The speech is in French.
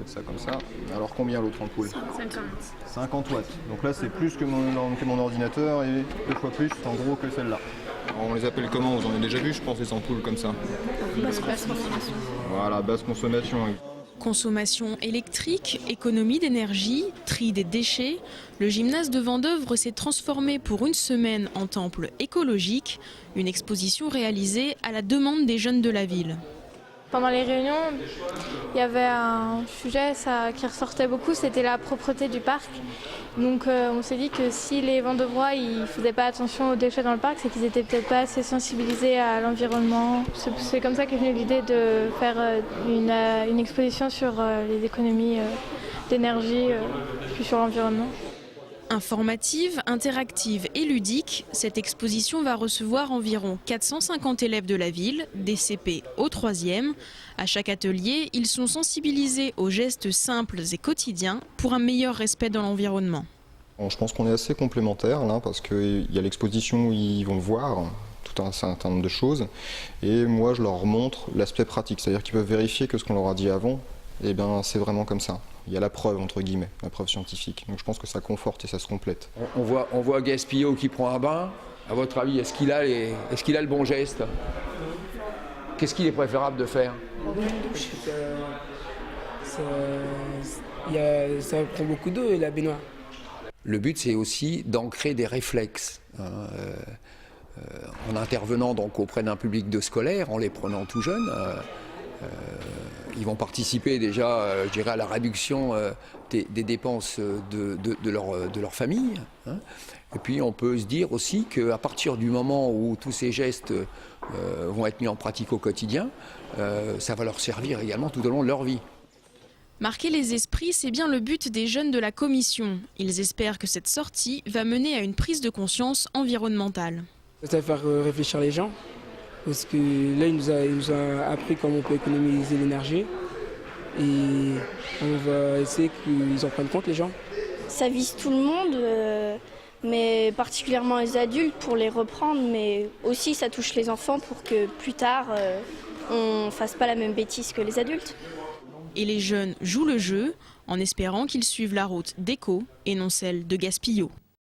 mettre ça comme ça. Alors combien l'autre ampoule? 50. 50 watts. Donc là c'est plus que mon ordinateur et 2 fois plus en gros que celle-là. On les appelle comment? Vous en avez déjà vu, je pense, des ampoules comme ça. Basse consommation. Voilà, basse consommation. Consommation électrique, économie d'énergie, tri des déchets, le gymnase de Vendeuvre s'est transformé pour une semaine en temple écologique, une exposition réalisée à la demande des jeunes de la ville. Pendant les réunions, il y avait un sujet qui ressortait beaucoup, c'était la propreté du parc. Donc on s'est dit que si les Vendevrois ne faisaient pas attention aux déchets dans le parc, c'est qu'ils n'étaient peut-être pas assez sensibilisés à l'environnement. C'est comme ça qu'est venue l'idée de faire une exposition sur les économies d'énergie puis sur l'environnement. Informative, interactive et ludique, cette exposition va recevoir environ 450 élèves de la ville, des CP au 3e. À chaque atelier, ils sont sensibilisés aux gestes simples et quotidiens pour un meilleur respect de l'environnement. Je pense qu'on est assez complémentaires là, parce qu'il y a l'exposition où ils vont voir tout un certain nombre de choses. Et moi, je leur montre l'aspect pratique, c'est-à-dire qu'ils peuvent vérifier que ce qu'on leur a dit avant, eh bien, c'est vraiment comme ça. Il y a la preuve, entre guillemets, la preuve scientifique. Donc je pense que ça conforte et ça se complète. On voit Gaspillot qui prend un bain. À votre avis, est-ce qu'il a le bon geste? Qu'est-ce qu'il est préférable de faire? Ça prend beaucoup d'eau, la baignoire. Le but, c'est aussi d'ancrer des réflexes. En intervenant donc auprès d'un public de scolaires, en les prenant tout jeunes, ils vont participer déjà, je dirais, à la réduction des dépenses de leur famille. Et puis on peut se dire aussi qu'à partir du moment où tous ces gestes vont être mis en pratique au quotidien, ça va leur servir également tout au long de leur vie. Marquer les esprits, c'est bien le but des jeunes de la commission. Ils espèrent que cette sortie va mener à une prise de conscience environnementale. Ça va faire réfléchir les gens, parce que là, il nous a appris comment on peut économiser l'énergie. Et on va essayer qu'ils en prennent compte, les gens. Ça vise tout le monde, mais particulièrement les adultes pour les reprendre, mais aussi ça touche les enfants pour que plus tard, on ne fasse pas la même bêtise que les adultes. Et les jeunes jouent le jeu en espérant qu'ils suivent la route d'Éco et non celle de Gaspillot.